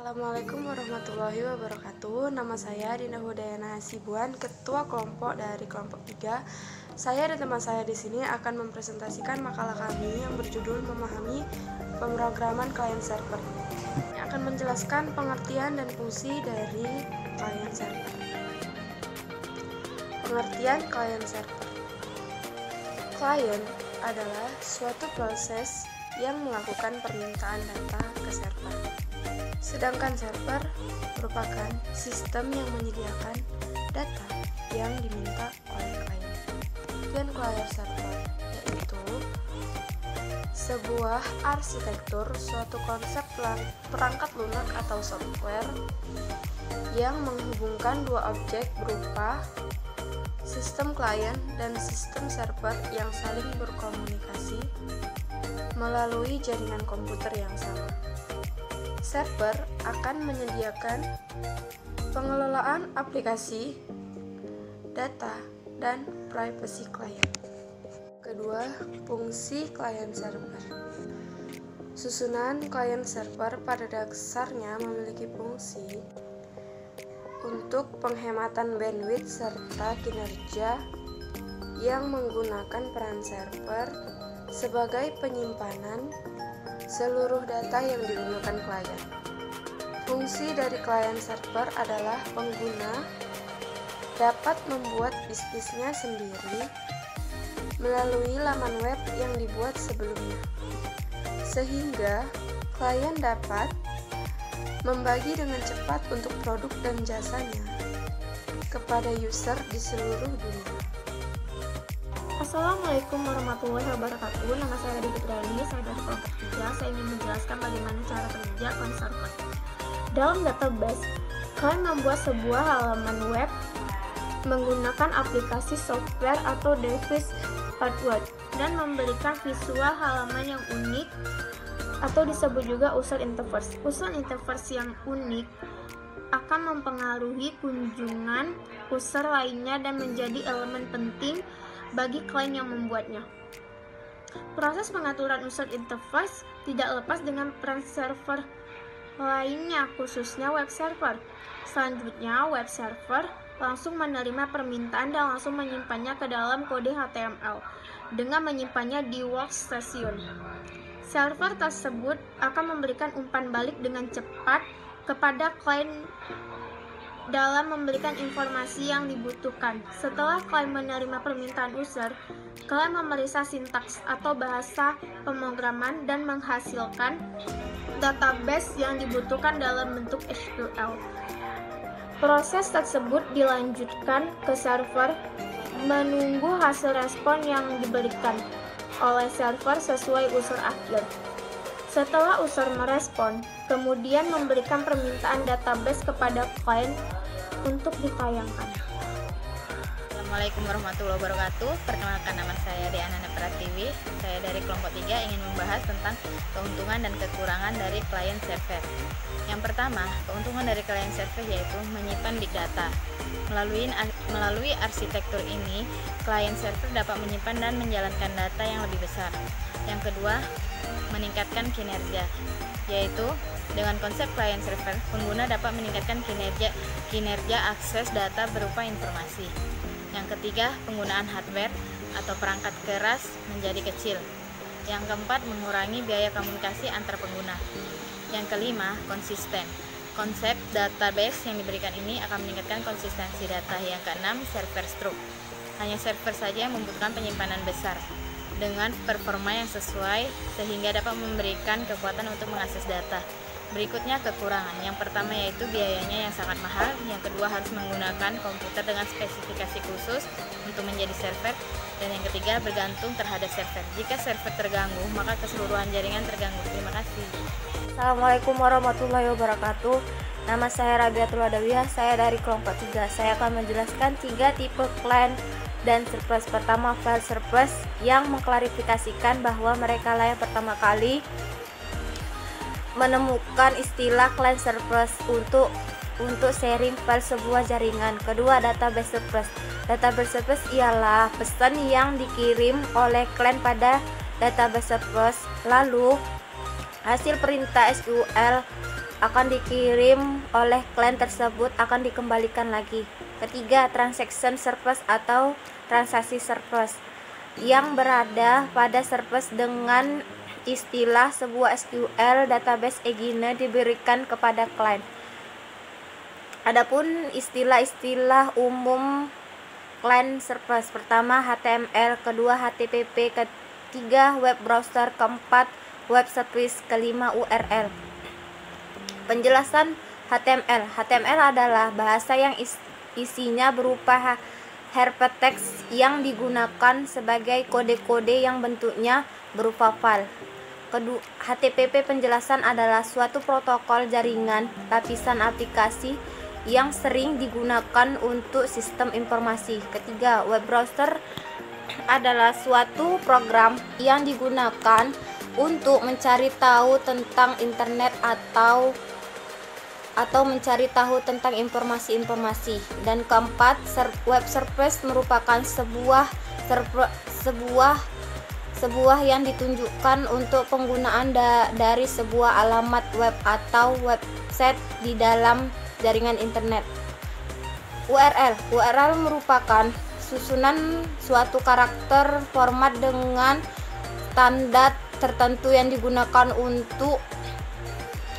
Assalamualaikum warahmatullahi wabarakatuh. Nama saya Dinda Hudayana Hasibuan, Ketua Kelompok dari Kelompok 3. Saya dan teman saya di sini akan mempresentasikan makalah kami yang berjudul Memahami Pemrograman Client Server. Yang akan menjelaskan pengertian dan fungsi dari client server. Pengertian client server. Client adalah suatu proses yang melakukan permintaan data ke server. Sedangkan server merupakan sistem yang menyediakan data yang diminta oleh klien. Dan client server yaitu sebuah arsitektur, suatu konsep perangkat lunak atau software yang menghubungkan dua objek berupa sistem klien dan sistem server yang saling berkomunikasi melalui jaringan komputer yang sama. Server akan menyediakan pengelolaan aplikasi, data, dan privasi klien. Kedua, fungsi client server. Susunan client server pada dasarnya memiliki fungsi untuk penghematan bandwidth serta kinerja yang menggunakan peran server sebagai penyimpanan seluruh data yang digunakan klien. Fungsi dari client server adalah pengguna dapat membuat bisnisnya sendiri melalui laman web yang dibuat sebelumnya, sehingga klien dapat membagi dengan cepat untuk produk dan jasanya kepada user di seluruh dunia. Assalamualaikum warahmatullahi wabarakatuh. Nama saya Adi Fitriani, saya dari kelompok 3. Saya ingin menjelaskan bagaimana cara kerja client server. Dalam database, kalian membuat sebuah halaman web menggunakan aplikasi software atau device hardware dan memberikan visual halaman yang unik atau disebut juga user interface. User interface yang unik akan mempengaruhi kunjungan user lainnya dan menjadi elemen penting bagi klien yang membuatnya. Proses pengaturan user interface tidak lepas dengan peran server lainnya, khususnya web server. Selanjutnya, web server langsung menerima permintaan dan langsung menyimpannya ke dalam kode HTML dengan menyimpannya di workstation. Server tersebut akan memberikan umpan balik dengan cepat kepada klien dalam memberikan informasi yang dibutuhkan. Setelah klien menerima permintaan user, klien memeriksa sintaks atau bahasa pemrograman dan menghasilkan database yang dibutuhkan dalam bentuk SQL. Proses tersebut dilanjutkan ke server menunggu hasil respon yang diberikan oleh server sesuai user akhir. Setelah user merespon, kemudian memberikan permintaan database kepada klien untuk ditayangkan. Assalamualaikum warahmatullahi wabarakatuh. Perkenalkan, nama saya Diana Pratiwi. Saya dari kelompok 3 ingin membahas tentang keuntungan dan kekurangan dari client server. Yang pertama, keuntungan dari client server yaitu menyimpan big data. Melalui arsitektur ini, client server dapat menyimpan dan menjalankan data yang lebih besar. Yang kedua, meningkatkan kinerja, yaitu dengan konsep client server, pengguna dapat meningkatkan kinerja akses data berupa informasi. Yang ketiga, penggunaan hardware atau perangkat keras menjadi kecil. Yang keempat, mengurangi biaya komunikasi antar pengguna. Yang kelima, konsisten. Konsep database yang diberikan ini akan meningkatkan konsistensi data. Yang keenam, server struktur. Hanya server saja yang membutuhkan penyimpanan besar dengan performa yang sesuai sehingga dapat memberikan kekuatan untuk mengakses data. Berikutnya kekurangan. Yang pertama yaitu biayanya yang sangat mahal. Yang kedua, harus menggunakan komputer dengan spesifikasi khusus untuk menjadi server. Dan yang ketiga, bergantung terhadap server. Jika server terganggu, maka keseluruhan jaringan terganggu. Terima kasih. Assalamualaikum warahmatullahi wabarakatuh. Nama saya Rabiatul Adawiyah, saya dari kelompok 3. Saya akan menjelaskan 3 tipe client dan service. Pertama, file service yang mengklarifikasikan bahwa mereka lah yang pertama kali menemukan istilah client service untuk sharing file sebuah jaringan. Kedua, database service. Database service ialah pesan yang dikirim oleh klien pada database service, lalu hasil perintah SQL akan dikirim oleh klien tersebut akan dikembalikan lagi. Ketiga, transaction service atau transaksi service yang berada pada service dengan istilah sebuah SQL database engine diberikan kepada klien. Adapun istilah-istilah umum client service: pertama HTML, kedua HTTP, ketiga web browser, keempat web service, kelima URL. Penjelasan HTML. HTML adalah bahasa yang isinya berupa hypertext yang digunakan sebagai kode-kode yang bentuknya berupa file. Kedua, HTTP penjelasan adalah suatu protokol jaringan lapisan aplikasi yang sering digunakan untuk sistem informasi. Ketiga, web browser adalah suatu program yang digunakan untuk mencari tahu tentang internet atau mencari tahu tentang informasi-informasi. Dan keempat, web service merupakan sebuah yang ditunjukkan untuk penggunaan dari sebuah alamat web atau website di dalam jaringan internet. URL merupakan susunan suatu karakter format dengan standar tertentu yang digunakan untuk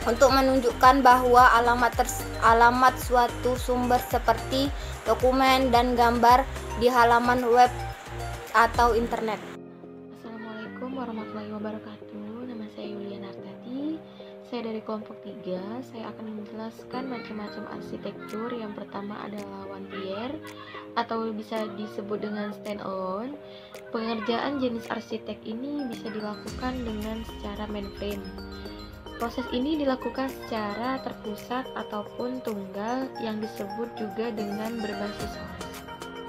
menunjukkan bahwa alamat suatu sumber seperti dokumen dan gambar di halaman web atau internet. Assalamualaikum warahmatullahi wabarakatuh. Nama saya Yuliana Artati. Saya dari kelompok 3. Saya akan menjelaskan macam-macam arsitektur. Yang pertama adalah one tier atau bisa disebut dengan standalone. Pengerjaan jenis arsitek ini bisa dilakukan dengan secara mainframe. Proses ini dilakukan secara terpusat ataupun tunggal yang disebut juga dengan berbasis host.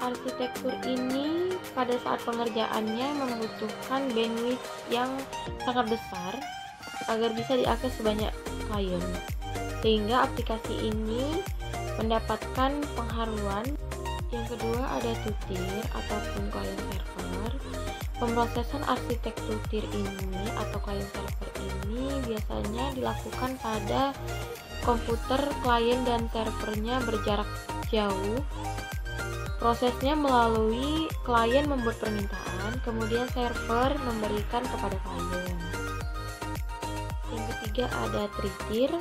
Arsitektur ini pada saat pengerjaannya membutuhkan bandwidth yang sangat besar agar bisa diakses sebanyak klien, sehingga aplikasi ini mendapatkan pengharuan. Yang kedua ada two-tier ataupun client server. Pemrosesan arsitektur tier ini atau client server ini biasanya dilakukan pada komputer klien dan servernya berjarak jauh. Prosesnya melalui klien membuat permintaan, kemudian server memberikan kepada klien. Yang ketiga ada three-tier.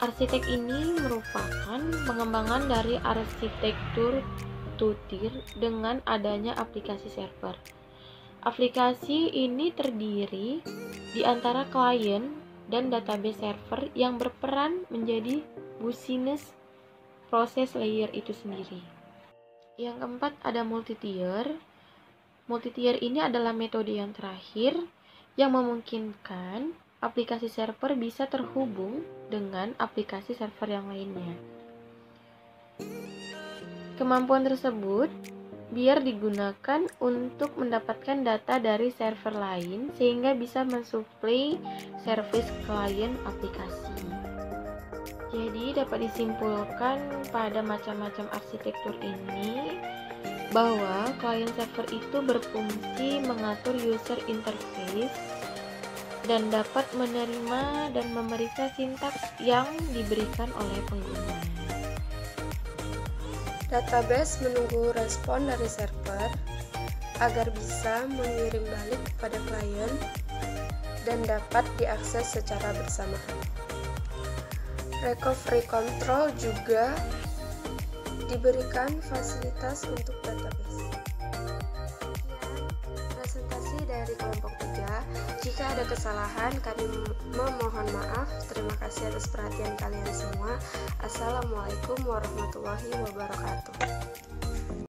Arsitek ini merupakan pengembangan dari arsitektur two-tier dengan adanya aplikasi server. Aplikasi ini terdiri di antara klien dan database server yang berperan menjadi business proses layer itu sendiri. Yang keempat ada multi-tier. Multi-tier ini adalah metode yang terakhir yang memungkinkan aplikasi server bisa terhubung dengan aplikasi server yang lainnya. Kemampuan tersebut biar digunakan untuk mendapatkan data dari server lain sehingga bisa mensuplai service klien aplikasi. Jadi dapat disimpulkan pada macam-macam arsitektur ini bahwa klien server itu berfungsi mengatur user interface dan dapat menerima dan memeriksa sintaks yang diberikan oleh pengguna. Database menunggu respon dari server agar bisa mengirim balik kepada klien dan dapat diakses secara bersamaan. Recovery control juga diberikan fasilitas untuk database. Sekian presentasi dari kelompok 3. Jika ada kesalahan, kami memohon maaf. Terima kasih atas perhatian kalian semua. Assalamualaikum warahmatullahi wabarakatuh.